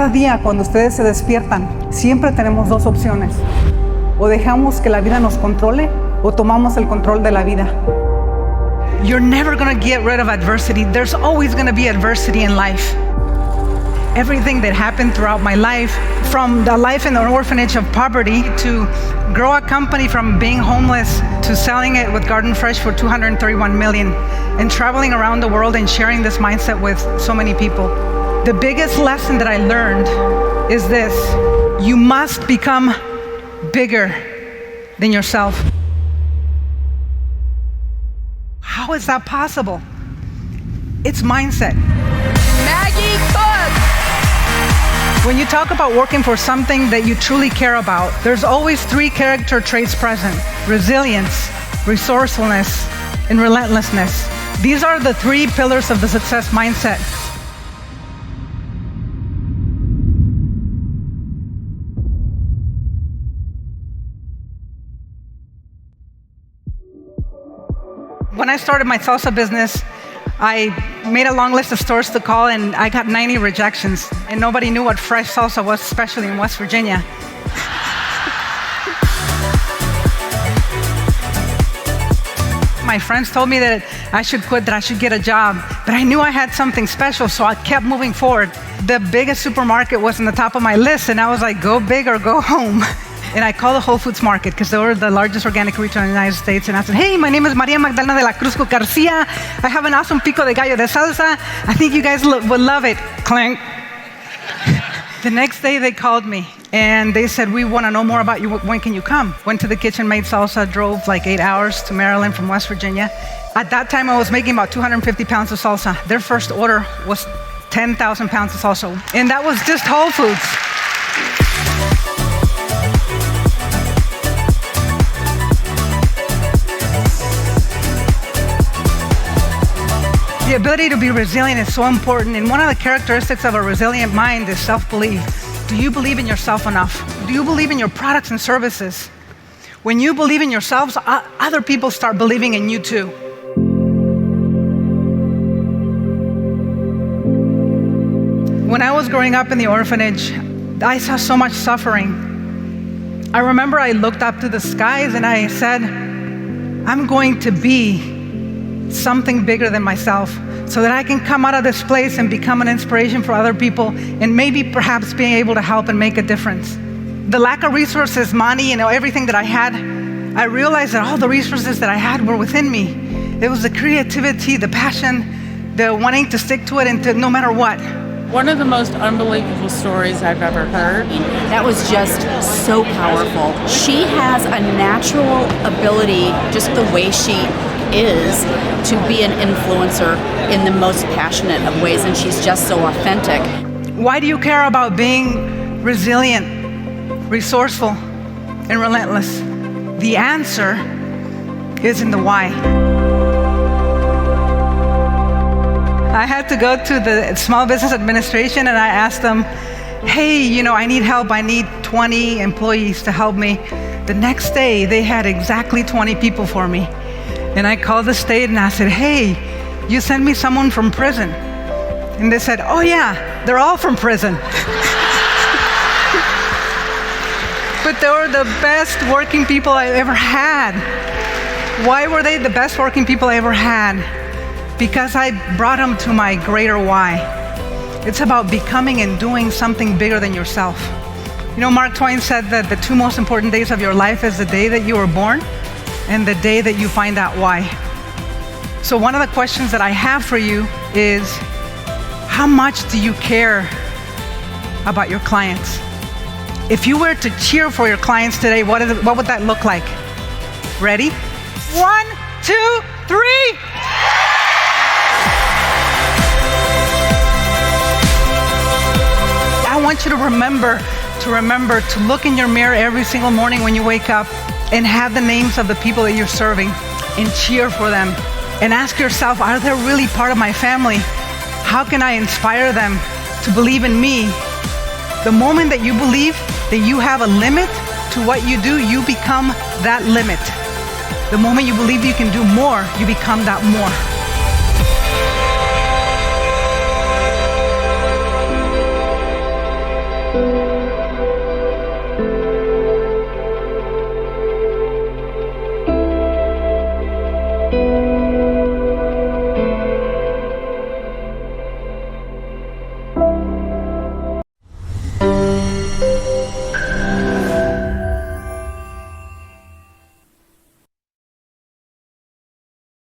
Cada día cuando ustedes se despiertan, siempre tenemos dos opciones. O dejamos que la vida nos controle, o tomamos el control de la vida. You're never gonna get rid of adversity. There's always gonna be adversity in life. Everything that happened throughout my life, from the life in an orphanage of poverty to grow a company from being homeless to selling it with Garden Fresh for $231 million and traveling around the world and sharing this mindset with so many people. The biggest lesson that I learned is this: you must become bigger than yourself. How is that possible? It's mindset. Maggie Cook! When you talk about working for something that you truly care about, there's always three character traits present: resilience, resourcefulness, and relentlessness. These are the three pillars of the success mindset. When I started my salsa business, I made a long list of stores to call, and I got 90 rejections, and nobody knew what fresh salsa was, especially in West Virginia. My friends told me that I should quit, that I should get a job, but I knew I had something special, so I kept moving forward. The biggest supermarket was on the top of my list, and I was like, go big or go home. And I called the Whole Foods Market because they were the largest organic retailer in the United States. And I said, hey, my name is Maria Magdalena de la Cruz Garcia. I have an awesome pico de gallo de salsa. I think you guys would love it. Clank. The next day they called me and they said, we want to know more about you. When can you come? Went to the kitchen, made salsa, drove like 8 hours to Maryland from West Virginia. At that time, I was making about 250 pounds of salsa. Their first order was 10,000 pounds of salsa. And that was just Whole Foods. The ability to be resilient is so important, and one of the characteristics of a resilient mind is self-belief. Do you believe in yourself enough? Do you believe in your products and services? When you believe in yourselves, other people start believing in you too. When I was growing up in the orphanage, I saw so much suffering. I remember I looked up to the skies and I said, I'm going to be something bigger than myself, so that I can come out of this place and become an inspiration for other people, and maybe perhaps being able to help and make a difference. The lack of resources, money, everything that I had, I realized that all the resources that I had were within me. It was the creativity, the passion, the wanting to stick to it and to no matter what. One of the most unbelievable stories I've ever heard. That was just so powerful. She has a natural ability, just the way she is, to be an influencer in the most passionate of ways, and she's just so authentic. Why do you care about being resilient, resourceful, and relentless? The answer is in the why. I had to go to the Small Business Administration and I asked them, hey, I need help. I need 20 employees to help me. The next day, they had exactly 20 people for me. And I called the state and I said, hey, you sent me someone from prison. And they said, oh yeah, they're all from prison. But they were the best working people I ever had. Why were they the best working people I ever had? Because I brought them to my greater why. It's about becoming and doing something bigger than yourself. Mark Twain said that the two most important days of your life is the day that you were born and the day that you find out why. So one of the questions that I have for you is, how much do you care about your clients? If you were to cheer for your clients today, what would that look like? Ready? 1, 2, 3. I want you to remember to look in your mirror every single morning when you wake up and have the names of the people that you're serving and cheer for them. And ask yourself, are they really part of my family? How can I inspire them to believe in me? The moment that you believe that you have a limit to what you do, you become that limit. The moment you believe you can do more, you become that more.